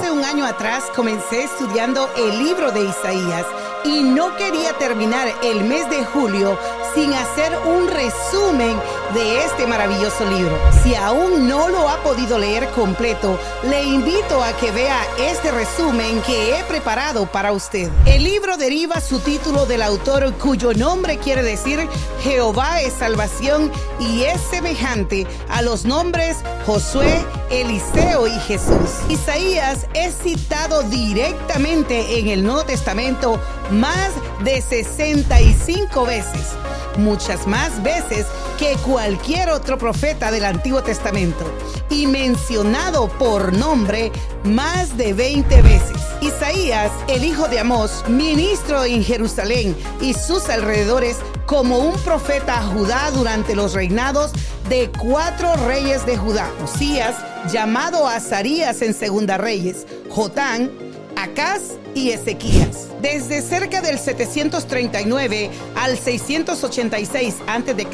Hace un año atrás comencé estudiando el libro de Isaías y no quería terminar el mes de julio sin hacer un resumen de este maravilloso libro. Si aún no lo ha podido leer completo, le invito a que vea este resumen que he preparado para usted. El libro deriva su título del autor, cuyo nombre quiere decir Jehová es salvación, y es semejante a los nombres Josué, Eliseo y Jesús. Isaías es citado directamente en el Nuevo Testamento más de 65 veces, muchas más veces que cualquier otro profeta del Antiguo Testamento, y mencionado por nombre más de 20 veces. Isaías, el hijo de Amós, ministro en Jerusalén y sus alrededores como un profeta a Judá durante los reinados de 4 reyes de Judá: Usías, llamado Azarías en Segunda Reyes, Jotán, Acaz y Ezequías. Desde cerca del 739 al 686 a.C.,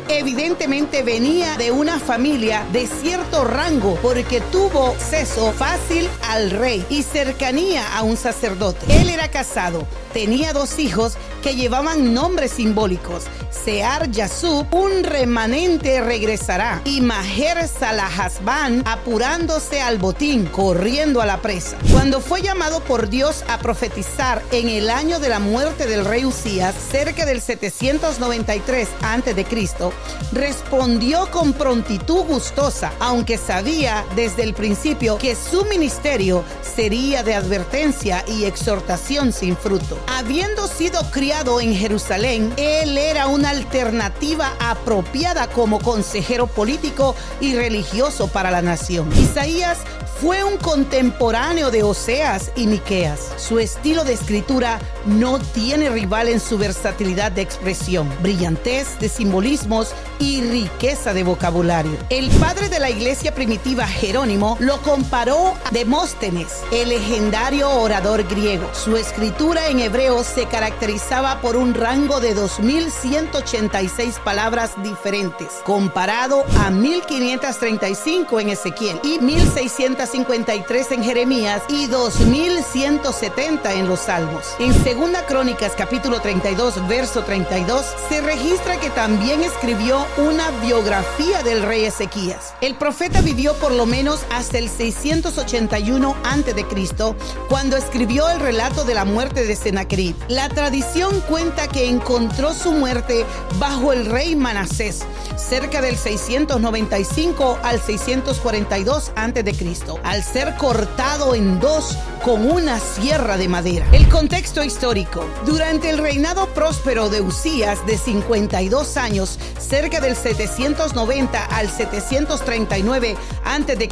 evidentemente venía de una familia de cierto rango, porque tuvo acceso fácil al rey y cercanía a un sacerdote. Él era casado, tenía 2 hijos que llevaban nombres simbólicos: Sear Yasub, un remanente regresará, y Maher Salahasban, apurándose al botín, corriendo a la presa. Cuando fue llamado por Dios a profetizar en el año de la muerte del rey Usías, cerca del 793 a.C., respondió con prontitud gustosa, aunque sabía desde el principio que su ministerio sería de advertencia y exhortación sin fruto. Habiendo sido criado en Jerusalén, él era una alternativa apropiada como consejero político y religioso para la nación. Isaías fue un contemporáneo de Oseas y Miqueas. Su estilo de escritura no tiene rival en su versatilidad de expresión, brillantez de simbolismos y riqueza de vocabulario. El padre de la iglesia primitiva, Jerónimo, lo comparó a Demóstenes, el legendario orador griego. Su escritura en hebreo se caracterizaba por un rango de 2186 palabras diferentes, comparado a 1535 en Ezequiel y 1653 en Jeremías y 2170 en los Salmos. En Segunda Crónicas, capítulo 32, verso 32, se registra que también escribió una biografía del rey Ezequías. El profeta vivió por lo menos hasta el 681 a.C., cuando escribió el relato de la muerte de Sennacherib. La tradición cuenta que encontró su muerte bajo el rey Manasés, cerca del 695 al 642 a.C., al ser cortado en 2 con una sierra de madera. El contexto histórico: durante el reinado próspero de Usías de 52 años, cerca del 790 al 739 a.C.,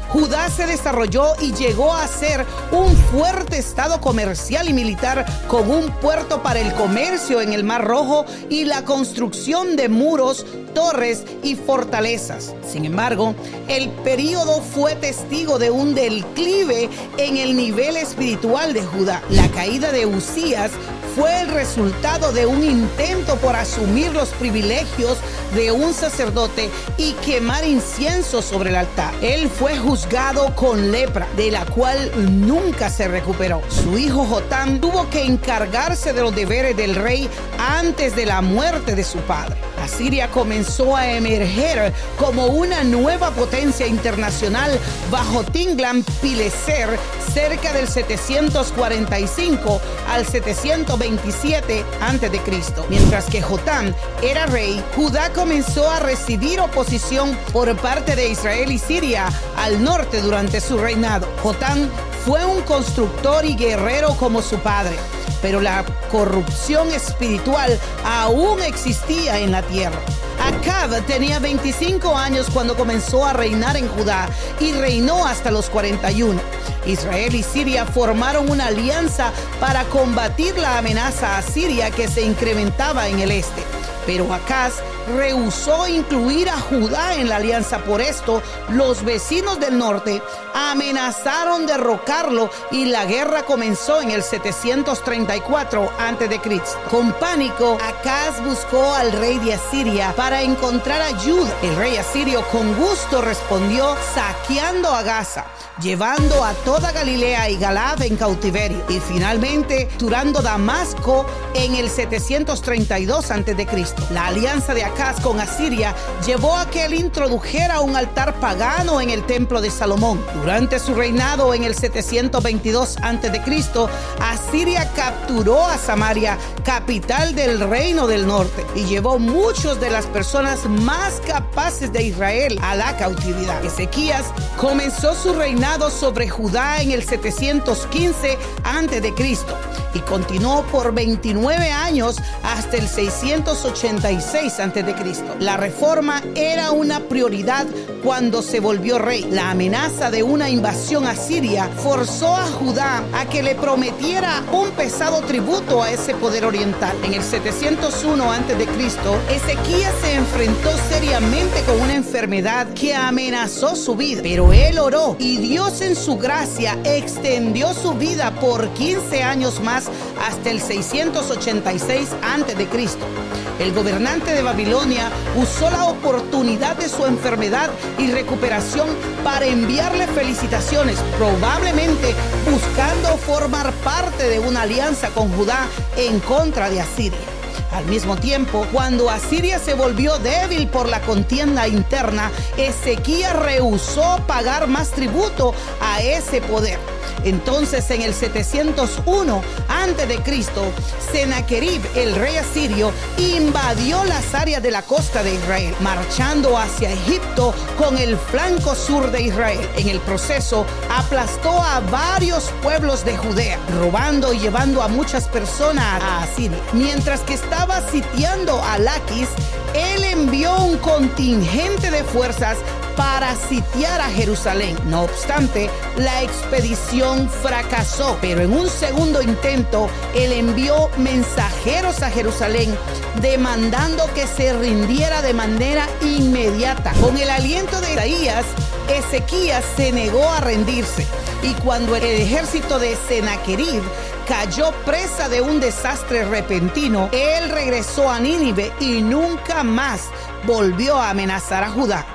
Judá se desarrolló y llegó a ser un fuerte estado comercial y militar, con un puerto para el comercio en el Mar Rojo y la construcción de muros, torres y fortalezas. Sin embargo, el período fue testigo de un declive en el nivel espiritual de Judá. La caída de Usías fue el resultado de un intento por asumir los privilegios de un sacerdote y quemar incienso sobre el altar. Él fue juzgado con lepra, de la cual nunca se recuperó. Su hijo Jotán tuvo que encargarse de los deberes del rey antes de la muerte de su padre. Asiria comenzó a emerger como una nueva potencia internacional bajo Tiglat-Pileser cerca del 745 al 727 a.C. Mientras que Jotán era rey, Judá comenzó a recibir oposición por parte de Israel y Siria al norte durante su reinado. Jotán fue un constructor y guerrero como su padre, pero la corrupción espiritual aún existía en la tierra. Acab tenía 25 años cuando comenzó a reinar en Judá y reinó hasta los 41. Israel y Siria formaron una alianza para combatir la amenaza asiria que se incrementaba en el este. Pero Acaz rehusó incluir a Judá en la alianza. Por esto, los vecinos del norte amenazaron derrocarlo y la guerra comenzó en el 734 a.C. Con pánico, Acaz buscó al rey de Asiria para encontrar ayuda. El rey asirio con gusto respondió saqueando a Gaza, llevando a toda Galilea y Galaad en cautiverio y finalmente capturando Damasco en el 732 a.C. La alianza de Acaz con Asiria llevó a que él introdujera un altar pagano en el templo de Salomón. Durante su reinado en el 722 a.C., Asiria capturó a Samaria, capital del reino del norte, y llevó muchas de las personas más capaces de Israel a la cautividad. Ezequías comenzó su reinado sobre Judá en el 715 a.C. y continuó por 29 años hasta el 686 a.C. La reforma era una prioridad cuando se volvió rey. La amenaza de una invasión asiria forzó a Judá a que le prometiera un pesado tributo a ese poder oriental. En el 701 a.C., Ezequías se enfrentó seriamente con una enfermedad que amenazó su vida, pero él oró y Dios en su gracia extendió su vida por 15 años más hasta el 686 a.C. El gobernante de Babilonia usó la oportunidad de su enfermedad y recuperación para enviarle felicitaciones, probablemente buscando formar parte de una alianza con Judá en contra de Asiria. Al mismo tiempo, cuando Asiria se volvió débil por la contienda interna, Ezequías rehusó pagar más tributo a ese poder. Entonces, en el 701 a.C., Sennacherib, el rey asirio, invadió las áreas de la costa de Israel, marchando hacia Egipto con el flanco sur de Israel. En el proceso, aplastó a varios pueblos de Judea, robando y llevando a muchas personas a Asiria. Mientras que estaba sitiando a Laquis, él envió un contingente de fuerzas para sitiar a Jerusalén. No obstante, la expedición fracasó, pero en un segundo intento, él envió mensajeros a Jerusalén demandando que se rindiera de manera inmediata. Con el aliento de Isaías, Ezequías se negó a rendirse, y cuando el ejército de Sennacherib cayó presa de un desastre repentino, él regresó a Nínive y nunca más volvió a amenazar a Judá.